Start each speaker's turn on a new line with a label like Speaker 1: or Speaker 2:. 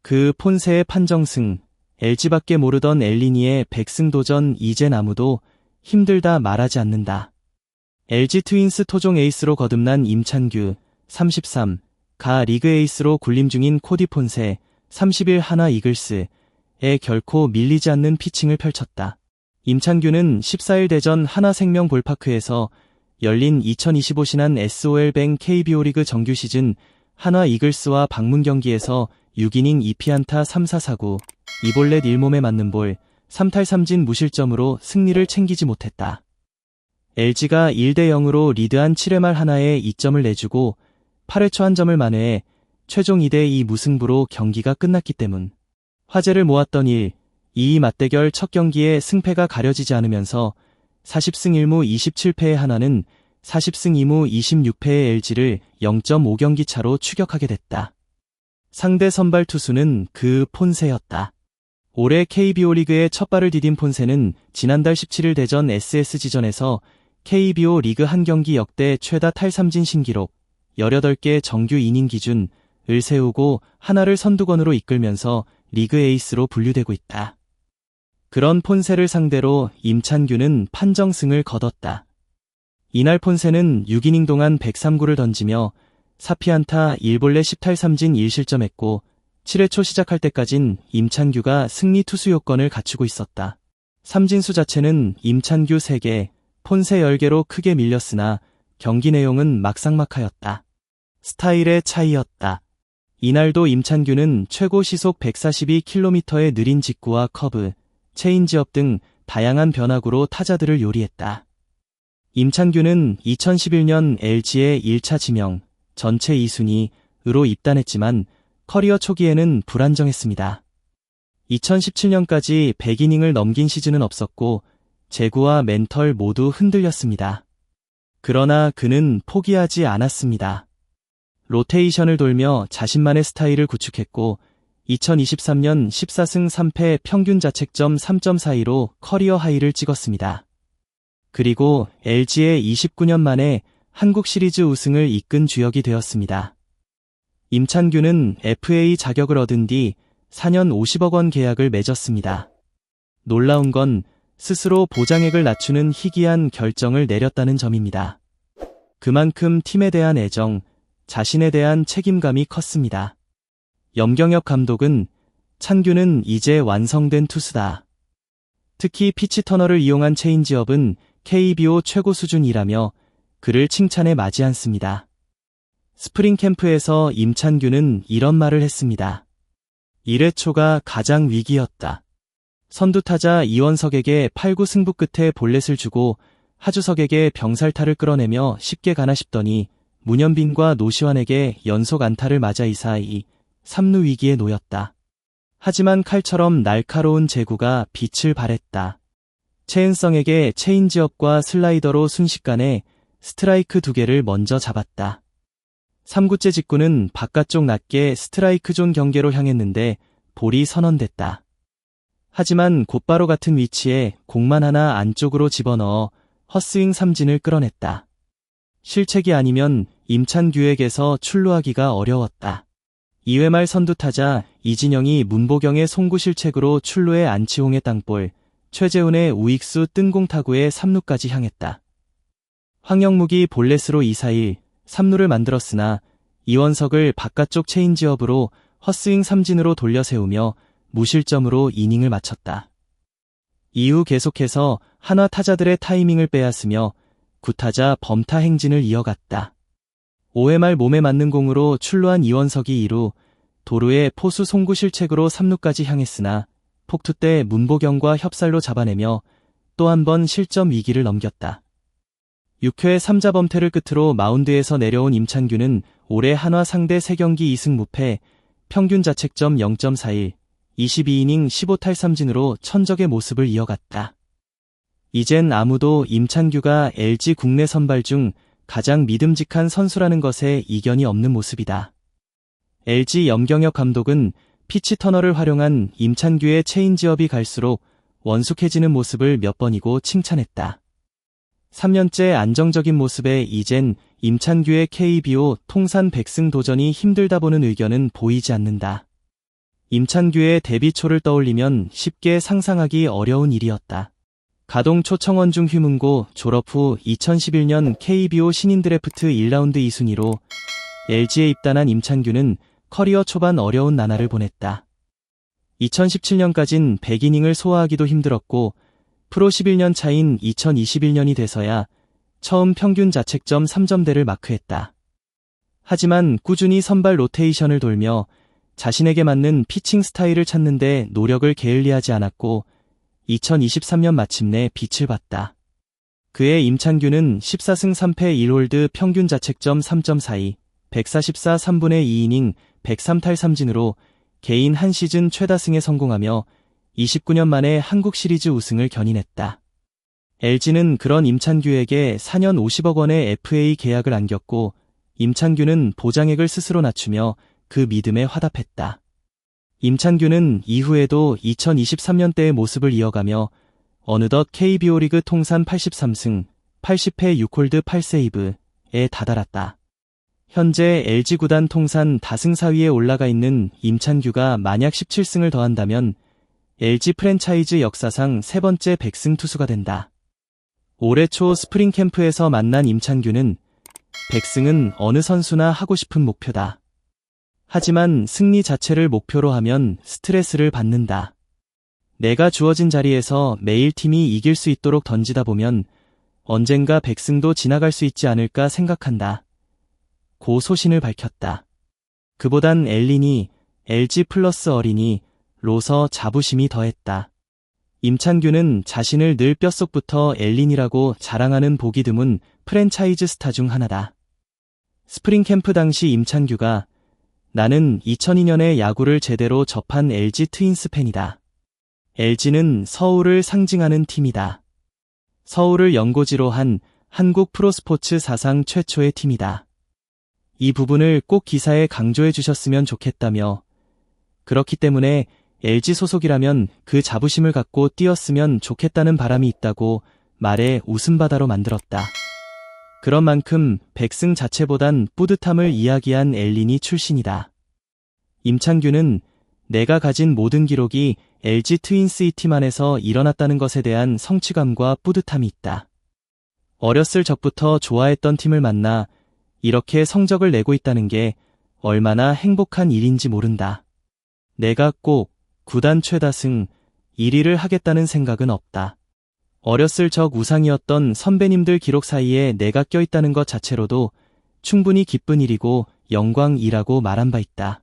Speaker 1: 그 폰세의 판정승, LG밖에 모르던 엘리니의 백승도전 이젠 아무도 힘들다 말하지 않는다. LG 트윈스 토종 에이스로 거듭난 임찬규, 33가 리그 에이스로 군림 중인 코디 폰세, 31 하나 이글스에 결코 밀리지 않는 피칭을 펼쳤다. 임찬규는 14일 대전 하나생명 볼파크에서 열린 2025 신한 SOL뱅 KBO 리그 정규 시즌 한화 이글스와 방문 경기에서 6이닝 2피안타 3사사구, 2볼넷 1몸에 맞는 볼, 3탈 3진 무실점으로 승리를 챙기지 못했다. LG가 1대0으로 리드한 7회 말 하나에 2점을 내주고 8회 초 한 점을 만회해 최종 2대2 무승부로 경기가 끝났기 때문. 화제를 모았던 1-2 맞대결 첫 경기에 승패가 가려지지 않으면서 40승 1무 27패의 하나는 40승 2무 26패의 LG를 0.5경기 차로 추격하게 됐다. 상대 선발 투수는 그 폰세였다. 올해 KBO 리그의 첫 발을 디딘 폰세는 지난달 17일 대전 SSG전에서 KBO 리그 한 경기 역대 최다 탈삼진 신기록 18개 정규 이닝 기준을 세우고 하나를 선두권으로 이끌면서 리그 에이스로 분류되고 있다. 그런 폰세를 상대로 임찬규는 판정승을 거뒀다. 이날 폰세는 6이닝 동안 103구를 던지며 4피안타 1볼넷 10탈 3진 1실점했고 7회 초 시작할 때까진 임찬규가 승리 투수 요건을 갖추고 있었다. 삼진수 자체는 임찬규 3개, 폰세 10개로 크게 밀렸으나 경기 내용은 막상막하였다. 스타일의 차이였다. 이날도 임찬규는 최고 시속 142km의 느린 직구와 커브, 체인지업 등 다양한 변화구로 타자들을 요리했다. 임찬규는 2011년 LG의 1차 지명, 전체 2순위로 입단했지만 커리어 초기에는 불안정했습니다. 2017년까지 100이닝을 넘긴 시즌은 없었고 제구와 멘털 모두 흔들렸습니다. 그러나 그는 포기하지 않았습니다. 로테이션을 돌며 자신만의 스타일을 구축했고 2023년 14승 3패 평균 자책점 3.42로 커리어 하이를 찍었습니다. 그리고 LG의 29년 만에 한국 시리즈 우승을 이끈 주역이 되었습니다. 임찬규는 FA 자격을 얻은 뒤 4년 50억 원 계약을 맺었습니다. 놀라운 건 스스로 보장액을 낮추는 희귀한 결정을 내렸다는 점입니다. 그만큼 팀에 대한 애정, 자신에 대한 책임감이 컸습니다. 염경엽 감독은 찬규는 이제 완성된 투수다. 특히 피치 터널을 이용한 체인지업은 KBO 최고 수준이라며 그를 칭찬해 맞이 않습니다. 스프링 캠프에서 임찬규는 이런 말을 했습니다. 1회 초가 가장 위기였다. 선두타자 이원석에게 8구 승부 끝에 볼넷을 주고 하주석에게 병살타를 끌어내며 쉽게 가나 싶더니 문현빈과 노시환에게 연속 안타를 맞아 2-2, 3루 위기에 놓였다. 하지만 칼처럼 날카로운 제구가 빛을 발했다. 최은성에게 체인지업과 슬라이더로 순식간에 스트라이크 2개를 먼저 잡았다. 3구째 직구는 바깥쪽 낮게 스트라이크 존 경계로 향했는데 볼이 선언됐다. 하지만 곧바로 같은 위치에 공만 하나 안쪽으로 집어넣어 헛스윙 삼진을 끌어냈다. 실책이 아니면 임찬규에게서 출루하기가 어려웠다. 2회 말 선두타자 이진영이 문보경의 송구 실책으로 출루해 안치홍의 땅볼, 최재훈의 우익수 뜬공 타구에 3루까지 향했다. 황영묵이 볼넷으로 2-4-1, 3루를 만들었으나 이원석을 바깥쪽 체인지업으로 헛스윙 삼진으로 돌려 세우며 무실점으로 이닝을 마쳤다. 이후 계속해서 한화 타자들의 타이밍을 빼앗으며 구타자 범타 행진을 이어갔다. 5회 말 몸에 맞는 공으로 출루한 이원석이 2루, 도루의 포수 송구 실책으로 3루까지 향했으나 폭투 때 문보경과 협살로 잡아내며 또 한 번 실점 위기를 넘겼다. 6회 3자 범퇴를 끝으로 마운드에서 내려온 임찬규는 올해 한화 상대 3경기 2승 무패, 평균 자책점 0.41, 22이닝 15탈 삼진으로 천적의 모습을 이어갔다. 이젠 아무도 임찬규가 LG 국내 선발 중 가장 믿음직한 선수라는 것에 이견이 없는 모습이다. LG 염경엽 감독은 피치 터널을 활용한 임찬규의 체인지업이 갈수록 원숙해지는 모습을 몇 번이고 칭찬했다. 3년째 안정적인 모습에 이젠 임찬규의 KBO 통산 100승 도전이 힘들다 보는 의견은 보이지 않는다. 임찬규의 데뷔초를 떠올리면 쉽게 상상하기 어려운 일이었다. 가동 초청원중 휴문고 졸업 후 2011년 KBO 신인 드래프트 1라운드 2순위로 LG에 입단한 임찬규는 커리어 초반 어려운 나날을 보냈다. 2017년까진 100이닝을 소화하기도 힘들었고 프로 11년 차인 2021년이 돼서야 처음 평균 자책점 3점대를 마크했다. 하지만 꾸준히 선발 로테이션을 돌며 자신에게 맞는 피칭 스타일을 찾는데 노력을 게을리하지 않았고 2023년 마침내 빛을 봤다. 그의 임찬규는 14승 3패 1홀드 평균 자책점 3.42, 144 3분의 2이닝 103탈 3진으로 개인 한 시즌 최다승에 성공하며 29년 만에 한국 시리즈 우승을 견인했다. LG는 그런 임찬규에게 4년 50억 원의 FA 계약을 안겼고 임찬규는 보장액을 스스로 낮추며 그 믿음에 화답했다. 임찬규는 이후에도 2023년대의 모습을 이어가며 어느덧 KBO 리그 통산 83승, 80패 6홀드 8세이브에 다다랐다. 현재 LG 구단 통산 다승 4위에 올라가 있는 임찬규가 만약 17승을 더한다면 LG 프랜차이즈 역사상 세 번째 100승 투수가 된다. 올해 초 스프링 캠프에서 만난 임찬규는 100승은 어느 선수나 하고 싶은 목표다. 하지만 승리 자체를 목표로 하면 스트레스를 받는다. 내가 주어진 자리에서 매일 팀이 이길 수 있도록 던지다 보면 언젠가 100승도 지나갈 수 있지 않을까 생각한다. 고 소신을 밝혔다. 그보단 엘린이 LG 플러스 어린이 로서 자부심이 더했다. 임찬규는 자신을 늘 뼛속부터 엘린이라고 자랑하는 보기 드문 프랜차이즈 스타 중 하나다. 스프링 캠프 당시 임찬규가 나는 2002년에 야구를 제대로 접한 LG 트윈스 팬이다. LG는 서울을 상징하는 팀이다. 서울을 연고지로 한 한국 프로스포츠 사상 최초의 팀이다. 이 부분을 꼭 기사에 강조해 주셨으면 좋겠다며 그렇기 때문에 LG 소속이라면 그 자부심을 갖고 뛰었으면 좋겠다는 바람이 있다고 말에 웃음바다로 만들었다. 그런 만큼 100승 자체보단 뿌듯함을 이야기한 엘린이 출신이다. 임찬규는 내가 가진 모든 기록이 LG 트윈스 이 팀 안에서 일어났다는 것에 대한 성취감과 뿌듯함이 있다. 어렸을 적부터 좋아했던 팀을 만나 이렇게 성적을 내고 있다는 게 얼마나 행복한 일인지 모른다. 내가 꼭 구단 최다승 1위를 하겠다는 생각은 없다. 어렸을 적 우상이었던 선배님들 기록 사이에 내가 껴있다는 것 자체로도 충분히 기쁜 일이고 영광이라고 말한 바 있다.